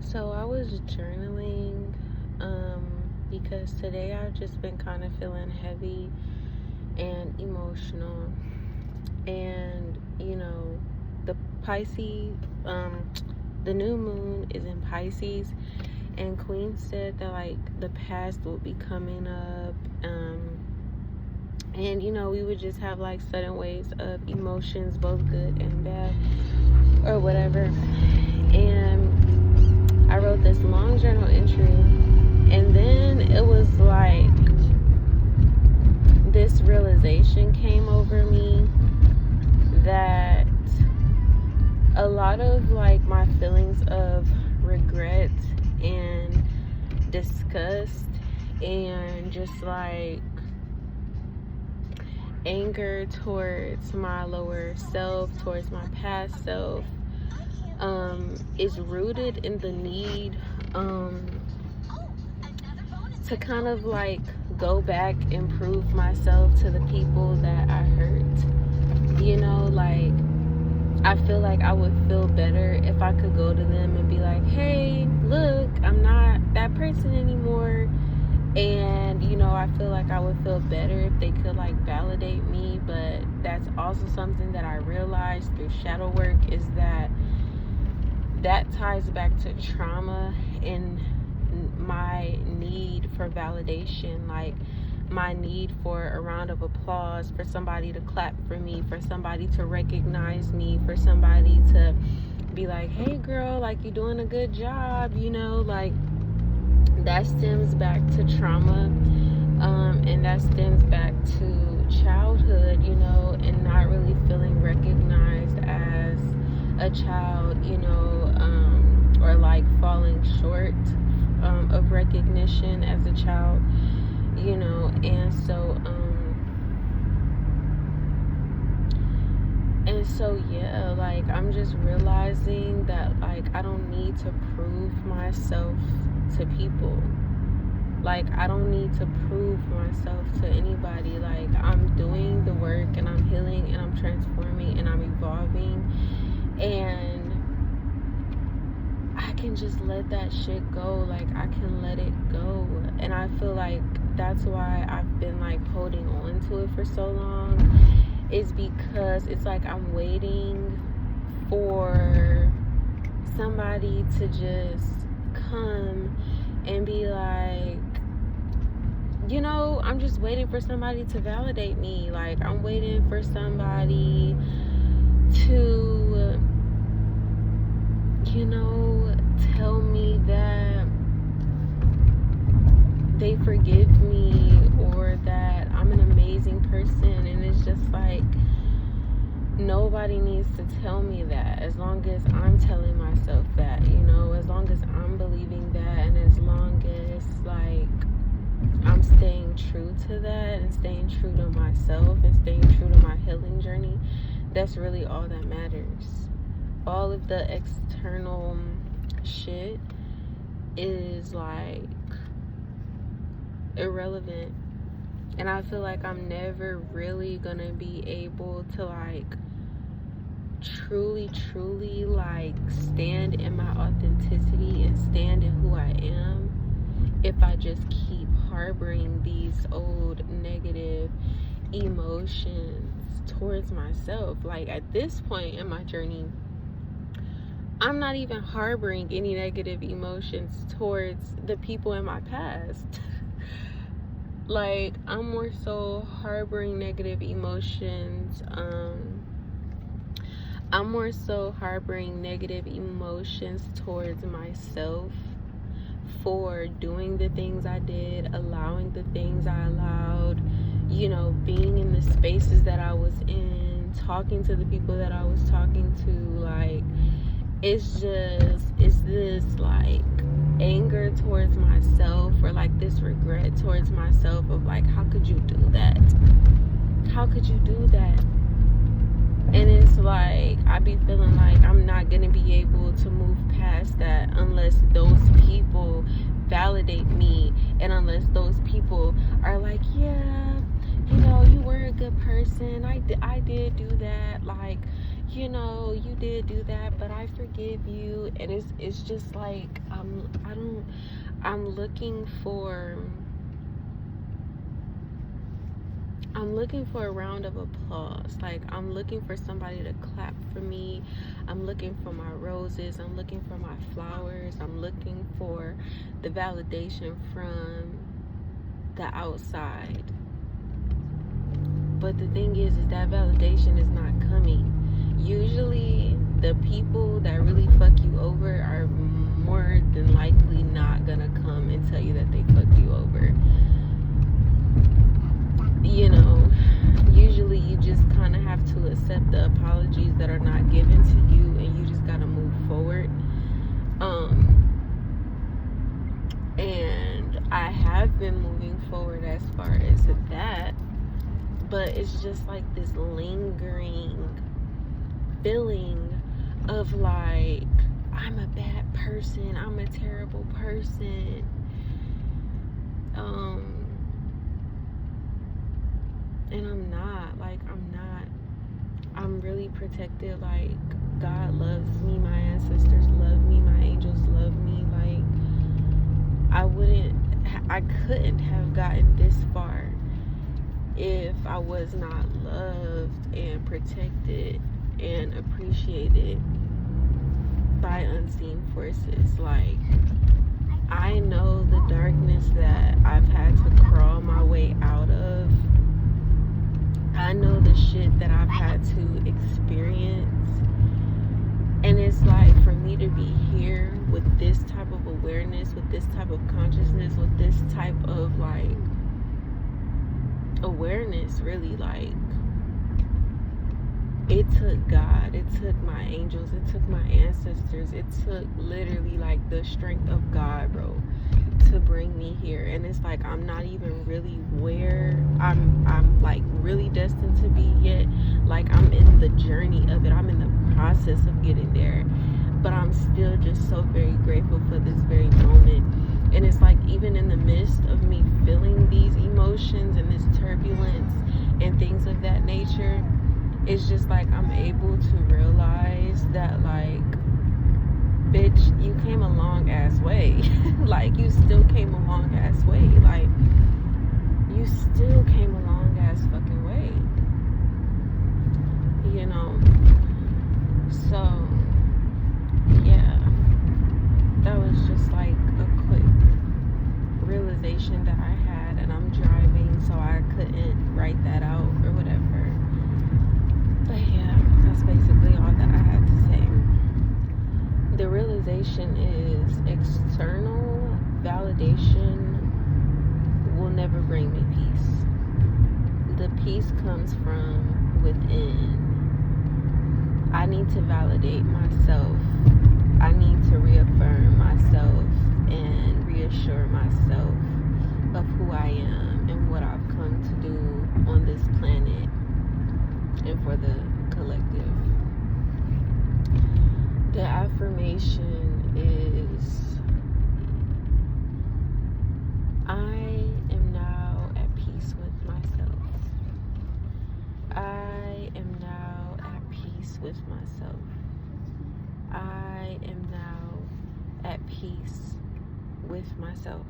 So I was journaling because today I've just been kind of feeling heavy and emotional. And, the Pisces, the new moon is in Pisces. And Queen said that, like, the past would be coming up. And, we would just have, like, sudden waves of emotions, both good and bad, or whatever. And I wrote this long journal entry, and then it was like this realization came over me that a lot of like my feelings of regret and disgust and just like anger towards my lower self, towards my past self, is rooted in the need to kind of like go back and prove myself to the people that I hurt. Like, I feel like I would feel better if I could go to them and be like, hey, look, I'm not that person anymore. And, I feel like I would feel better if they could like validate me. But that's also something that I realized through shadow work, is that ties back to trauma and my need for validation, like my need for a round of applause, for somebody to clap for me, for somebody to recognize me, for somebody to be like, hey girl, like you're doing a good job, like that stems back to trauma, and that stems back to childhood, and not really feeling recognized as a child, or like falling short of recognition as a child, and so yeah, like I'm just realizing that like I don't need to prove myself to people. Like I don't need to prove myself to anybody. Like I'm doing the work and I'm healing and I'm transforming and I'm evolving, and I can just let that shit go. Like I can let it go. And I feel like that's why I've been like holding on to it for so long, is because it's like I'm waiting for somebody to just come and be like, I'm just waiting for somebody to validate me. Like I'm waiting for somebody to, tell me that they forgive me or that I'm an amazing person. And it's just like, nobody needs to tell me that. As long as I'm telling myself that, as long as I'm believing that, and as long as like I'm staying true to that and staying true to myself and staying true to my healing journey, that's really all that matters. All of the external shit is like irrelevant. And I feel like I'm never really gonna be able to like truly like stand in my authenticity and stand in who I am if I just keep harboring these old negative emotions towards myself. Like at this point in my journey, I'm not even harboring any negative emotions towards the people in my past. Like I'm more so harboring negative emotions. I'm more so harboring negative emotions towards myself for doing the things I did, allowing the things I allowed, being in the spaces that I was in, talking to the people that I was talking to. Like it's this like anger towards myself, or like this regret towards myself of like, how could you do that? How could you do that? And it's like I be feeling like I'm not gonna be able to move past that unless those people validate me, and unless those people are like, yeah, you were a good person, I did do that, like, you know, you did do that, but I forgive you. And it's just like I'm looking for a round of applause. Like, I'm looking for somebody to clap for me. I'm looking for my roses. I'm looking for my flowers. I'm looking for the validation from the outside. But the thing is that validation is not coming. Usually, the people that really fuck you over are more than likely not gonna come and tell you that they fucked you over. You know, usually you just kind of have to accept the apologies that are not given to you, and you just gotta move forward. And I have been moving forward as far as that, but it's just like this lingering feeling of like, I'm a bad person, I'm a terrible person. And I'm not. I'm really protected. Like, God loves me, my ancestors love me, my angels love me. Like, I couldn't have gotten this far if I was not loved and protected and appreciated by unseen forces. Like, I know the darkness that I've had to crawl my way out of. I know the shit that I've had to experience. And it's like, for me to be here with this type of awareness, with this type of consciousness, with this type of like awareness, really, like, it took God, it took my angels, it took my ancestors, it took literally like the strength of God, bro, to bring me here. And it's like, I'm not even really where I'm like really destined to be yet. Like, I'm in the journey of it, I'm in the process of getting there, but I'm still just so very grateful for this very moment. And it's like, even in the midst of me feeling these emotions and this turbulence and things of that nature, it's just like, I'm able to realize that, like, bitch, you came a long ass way. Like, you still came a long ass way. Like, you still came a long ass fucking way. You know? So, yeah. That was just like a quick realization that I had, and I'm driving, so I couldn't write that out or whatever. But yeah, that's basically all that I had to say. The realization is, external validation will never bring me peace. The peace comes from within. I need to validate myself. I need to reaffirm myself and reassure myself of who I am and what I've come to do on this planet and for the collective. The affirmation is, I am now at peace with myself. I am now at peace with myself. I am now at peace with myself.